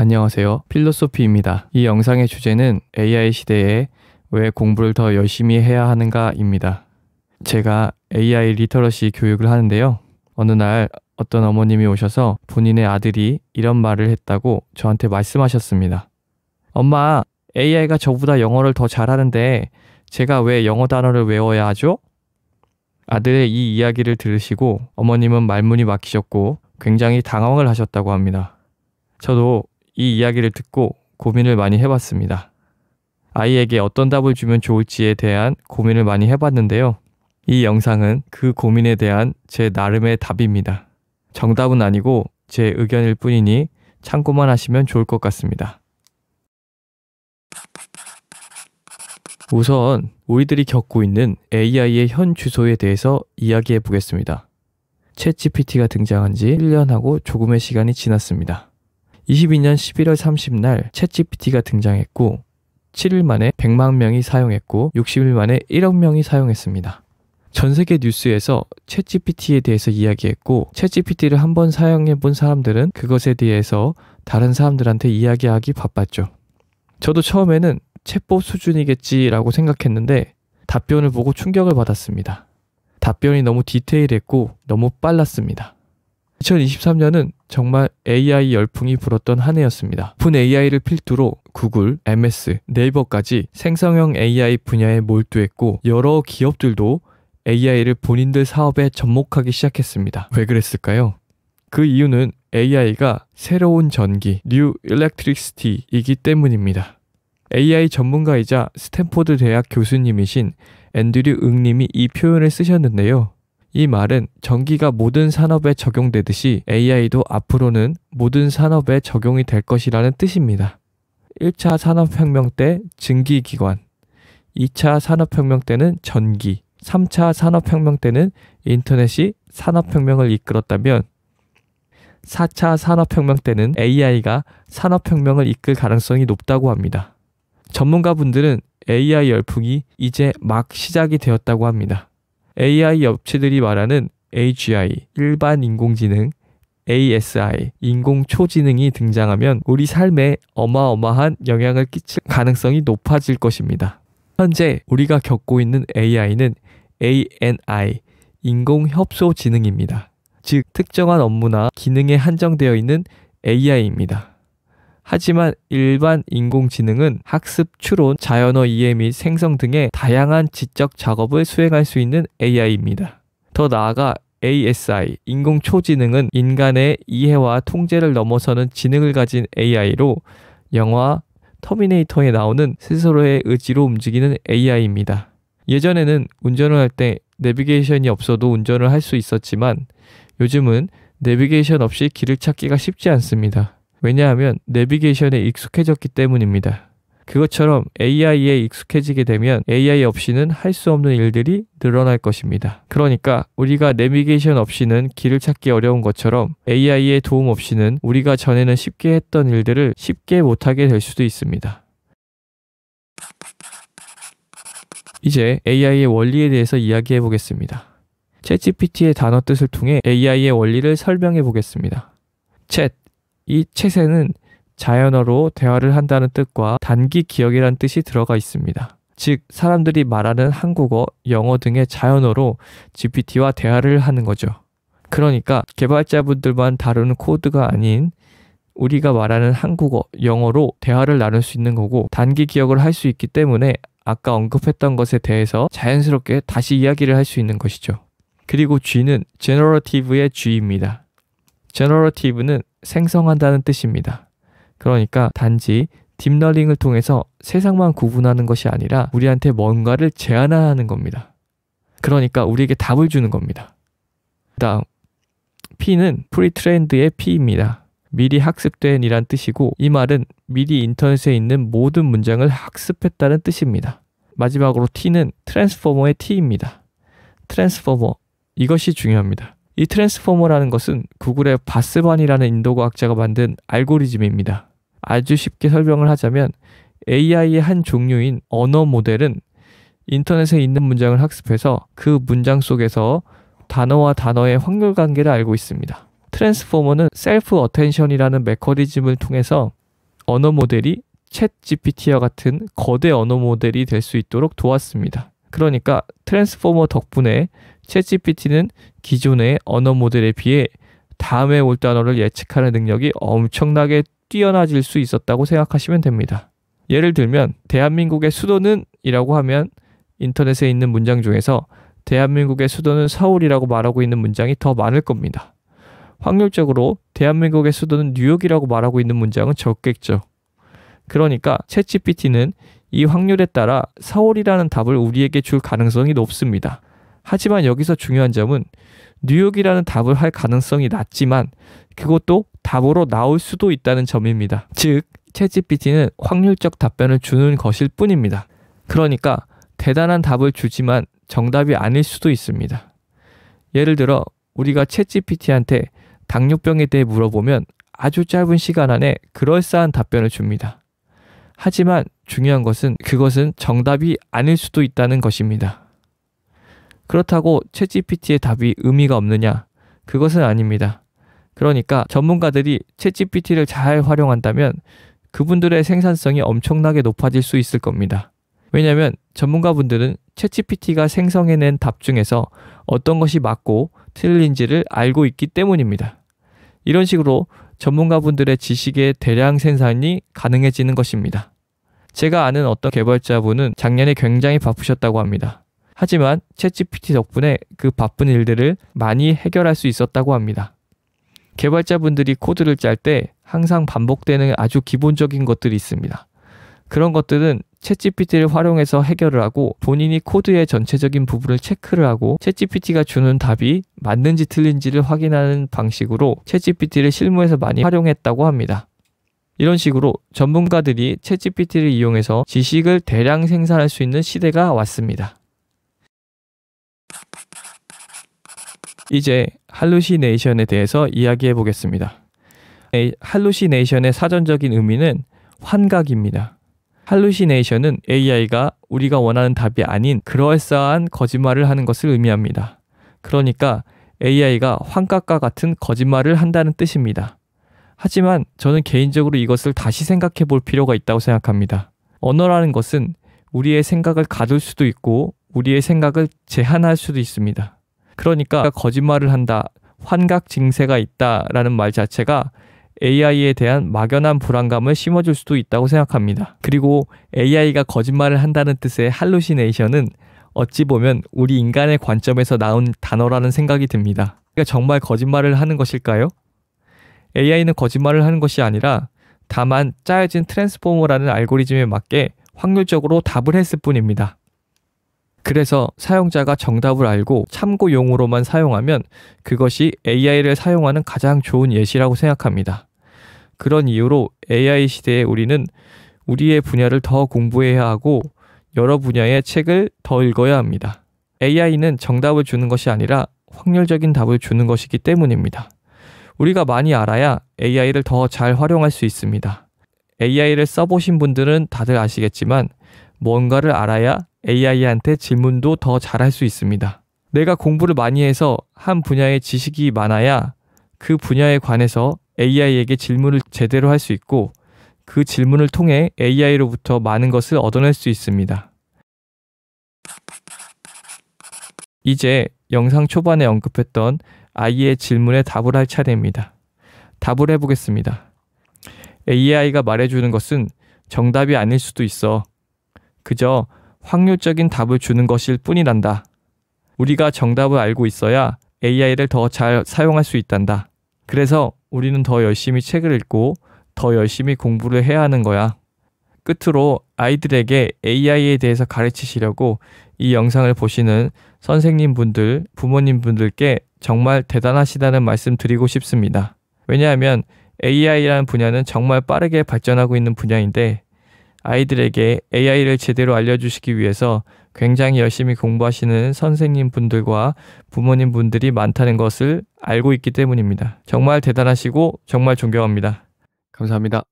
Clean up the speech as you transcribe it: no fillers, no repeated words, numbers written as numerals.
안녕하세요. 필로소피입니다. 이 영상의 주제는 AI 시대에 왜 공부를 더 열심히 해야 하는가입니다. 제가 AI 리터러시 교육을 하는데요. 어느 날 어떤 어머님이 오셔서 본인의 아들이 이런 말을 했다고 저한테 말씀하셨습니다. 엄마, AI가 저보다 영어를 더 잘하는데 제가 왜 영어 단어를 외워야 하죠? 아들의 이 이야기를 들으시고 어머님은 말문이 막히셨고 굉장히 당황을 하셨다고 합니다. 저도 이 이야기를 듣고 고민을 많이 해봤습니다. 아이에게 어떤 답을 주면 좋을지에 대한 고민을 많이 해봤는데요. 이 영상은 그 고민에 대한 제 나름의 답입니다. 정답은 아니고 제 의견일 뿐이니 참고만 하시면 좋을 것 같습니다. 우선 우리들이 겪고 있는 AI의 현 주소에 대해서 이야기해 보겠습니다. 챗GPT가 등장한 지 1년하고 조금의 시간이 지났습니다. 22년 11월 30날 챗GPT가 등장했고 7일 만에 100만 명이 사용했고 60일 만에 1억 명이 사용했습니다. 전 세계 뉴스에서 챗GPT에 대해서 이야기했고 챗GPT를 한번 사용해 본 사람들은 그것에 대해서 다른 사람들한테 이야기하기 바빴죠. 저도 처음에는 챗봇 수준이겠지라고 생각했는데 답변을 보고 충격을 받았습니다. 답변이 너무 디테일했고 너무 빨랐습니다. 2023년은 정말 AI 열풍이 불었던 한 해였습니다. 오픈 AI를 필두로 구글, MS, 네이버까지 생성형 AI 분야에 몰두했고 여러 기업들도 AI를 본인들 사업에 접목하기 시작했습니다. 왜 그랬을까요? 그 이유는 AI가 새로운 전기, New Electricity이기 때문입니다. AI 전문가이자 스탠포드 대학 교수님이신 앤드류 응님이 이 표현을 쓰셨는데요. 이 말은 전기가 모든 산업에 적용되듯이 AI도 앞으로는 모든 산업에 적용이 될 것이라는 뜻입니다. 1차 산업혁명 때 증기기관, 2차 산업혁명 때는 전기, 3차 산업혁명 때는 인터넷이 산업혁명을 이끌었다면 4차 산업혁명 때는 AI가 산업혁명을 이끌 가능성이 높다고 합니다. 전문가분들은 AI 열풍이 이제 막 시작이 되었다고 합니다. AI 업체들이 말하는 AGI, 일반 인공지능, ASI, 인공초지능이 등장하면 우리 삶에 어마어마한 영향을 끼칠 가능성이 높아질 것입니다. 현재 우리가 겪고 있는 AI는 ANI, 인공협소지능입니다. 즉, 특정한 업무나 기능에 한정되어 있는 AI입니다. 하지만 일반 인공지능은 학습, 추론, 자연어 이해 및 생성 등의 다양한 지적 작업을 수행할 수 있는 AI입니다. 더 나아가 ASI, 인공초지능은 인간의 이해와 통제를 넘어서는 지능을 가진 AI로 영화 터미네이터에 나오는 스스로의 의지로 움직이는 AI입니다. 예전에는 운전을 할 때 내비게이션이 없어도 운전을 할 수 있었지만 요즘은 내비게이션 없이 길을 찾기가 쉽지 않습니다. 왜냐하면 내비게이션에 익숙해졌기 때문입니다. 그것처럼 AI에 익숙해지게 되면 AI 없이는 할 수 없는 일들이 늘어날 것입니다. 그러니까 우리가 내비게이션 없이는 길을 찾기 어려운 것처럼 AI의 도움 없이는 우리가 전에는 쉽게 했던 일들을 쉽게 못하게 될 수도 있습니다. 이제 AI의 원리에 대해서 이야기해 보겠습니다. 챗GPT의 단어 뜻을 통해 AI의 원리를 설명해 보겠습니다. 이 챗에는 자연어로 대화를 한다는 뜻과 단기 기억이라는 뜻이 들어가 있습니다. 즉, 사람들이 말하는 한국어, 영어 등의 자연어로 GPT와 대화를 하는 거죠. 그러니까 개발자분들만 다루는 코드가 아닌 우리가 말하는 한국어, 영어로 대화를 나눌 수 있는 거고 단기 기억을 할 수 있기 때문에 아까 언급했던 것에 대해서 자연스럽게 다시 이야기를 할 수 있는 것이죠. 그리고 G는 Generative의 G입니다. Generative는 생성한다는 뜻입니다. 그러니까 단지 딥러닝을 통해서 세상만 구분하는 것이 아니라 우리한테 뭔가를 제안하는 겁니다. 그러니까 우리에게 답을 주는 겁니다. 다음, P는 프리트레인드의 P입니다. 미리 학습된 이란 뜻이고 이 말은 미리 인터넷에 있는 모든 문장을 학습했다는 뜻입니다. 마지막으로 T는 트랜스포머의 T입니다. 트랜스포머, 이것이 중요합니다. 이 트랜스포머라는 것은 구글의 바스반이라는 인도과학자가 만든 알고리즘입니다. 아주 쉽게 설명을 하자면 AI의 한 종류인 언어 모델은 인터넷에 있는 문장을 학습해서 그 문장 속에서 단어와 단어의 확률 관계를 알고 있습니다. 트랜스포머는 셀프 어텐션이라는 메커니즘을 통해서 언어 모델이 챗 GPT와 같은 거대 언어 모델이 될 수 있도록 도왔습니다. 그러니까 트랜스포머 덕분에 챗 GPT는 기존의 언어 모델에 비해 다음에 올 단어를 예측하는 능력이 엄청나게 뛰어나질 수 있었다고 생각하시면 됩니다. 예를 들면 대한민국의 수도는 이라고 하면 인터넷에 있는 문장 중에서 대한민국의 수도는 서울이라고 말하고 있는 문장이 더 많을 겁니다. 확률적으로 대한민국의 수도는 뉴욕이라고 말하고 있는 문장은 적겠죠. 그러니까 챗GPT는 이 확률에 따라 서울이라는 답을 우리에게 줄 가능성이 높습니다. 하지만 여기서 중요한 점은 뉴욕이라는 답을 할 가능성이 낮지만 그것도 답으로 나올 수도 있다는 점입니다. 즉, 챗GPT는 확률적 답변을 주는 것일 뿐입니다. 그러니까 대단한 답을 주지만 정답이 아닐 수도 있습니다. 예를 들어 우리가 챗GPT한테 당뇨병에 대해 물어보면 아주 짧은 시간 안에 그럴싸한 답변을 줍니다. 하지만 중요한 것은 그것은 정답이 아닐 수도 있다는 것입니다. 그렇다고 챗GPT의 답이 의미가 없느냐? 그것은 아닙니다. 그러니까 전문가들이 챗GPT를 잘 활용한다면 그분들의 생산성이 엄청나게 높아질 수 있을 겁니다. 왜냐하면 전문가분들은 챗GPT가 생성해낸 답 중에서 어떤 것이 맞고 틀린지를 알고 있기 때문입니다. 이런 식으로 전문가분들의 지식의 대량 생산이 가능해지는 것입니다. 제가 아는 어떤 개발자분은 작년에 굉장히 바쁘셨다고 합니다. 하지만 챗GPT 덕분에 그 바쁜 일들을 많이 해결할 수 있었다고 합니다. 개발자분들이 코드를 짤 때 항상 반복되는 아주 기본적인 것들이 있습니다. 그런 것들은 챗GPT를 활용해서 해결을 하고 본인이 코드의 전체적인 부분을 체크를 하고 챗GPT가 주는 답이 맞는지 틀린지를 확인하는 방식으로 챗GPT를 실무에서 많이 활용했다고 합니다. 이런 식으로 전문가들이 챗GPT를 이용해서 지식을 대량 생산할 수 있는 시대가 왔습니다. 이제 할루시네이션에 대해서 이야기해 보겠습니다. 할루시네이션의 사전적인 의미는 환각입니다. 할루시네이션은 AI가 우리가 원하는 답이 아닌 그럴싸한 거짓말을 하는 것을 의미합니다. 그러니까 AI가 환각과 같은 거짓말을 한다는 뜻입니다. 하지만 저는 개인적으로 이것을 다시 생각해 볼 필요가 있다고 생각합니다. 언어라는 것은 우리의 생각을 가둘 수도 있고 우리의 생각을 제한할 수도 있습니다. 그러니까 거짓말을 한다, 환각 증세가 있다라는 말 자체가 AI에 대한 막연한 불안감을 심어줄 수도 있다고 생각합니다. 그리고 AI가 거짓말을 한다는 뜻의 할루시네이션은 어찌 보면 우리 인간의 관점에서 나온 단어라는 생각이 듭니다. 그러니까 정말 거짓말을 하는 것일까요? AI는 거짓말을 하는 것이 아니라 다만 짜여진 트랜스포머라는 알고리즘에 맞게 확률적으로 답을 했을 뿐입니다. 그래서 사용자가 정답을 알고 참고용으로만 사용하면 그것이 AI를 사용하는 가장 좋은 예시라고 생각합니다. 그런 이유로 AI 시대에 우리는 우리의 분야를 더 공부해야 하고 여러 분야의 책을 더 읽어야 합니다. AI는 정답을 주는 것이 아니라 확률적인 답을 주는 것이기 때문입니다. 우리가 많이 알아야 AI를 더 잘 활용할 수 있습니다. AI를 써보신 분들은 다들 아시겠지만 뭔가를 알아야 AI한테 질문도 더 잘할 수 있습니다. 내가 공부를 많이 해서 한 분야의 지식이 많아야 그 분야에 관해서 AI에게 질문을 제대로 할 수 있고 그 질문을 통해 AI로부터 많은 것을 얻어낼 수 있습니다. 이제 영상 초반에 언급했던 아이의 질문에 답을 할 차례입니다. 답을 해보겠습니다. AI가 말해주는 것은 정답이 아닐 수도 있어. 그저 확률적인 답을 주는 것일 뿐이란다. 우리가 정답을 알고 있어야 AI를 더 잘 사용할 수 있단다. 그래서 우리는 더 열심히 책을 읽고 더 열심히 공부를 해야 하는 거야. 끝으로 아이들에게 AI에 대해서 가르치시려고 이 영상을 보시는 선생님분들, 부모님분들께 정말 대단하시다는 말씀 드리고 싶습니다. 왜냐하면 AI라는 분야는 정말 빠르게 발전하고 있는 분야인데 아이들에게 AI를 제대로 알려주시기 위해서 굉장히 열심히 공부하시는 선생님분들과 부모님분들이 많다는 것을 알고 있기 때문입니다. 정말 대단하시고 정말 존경합니다. 감사합니다.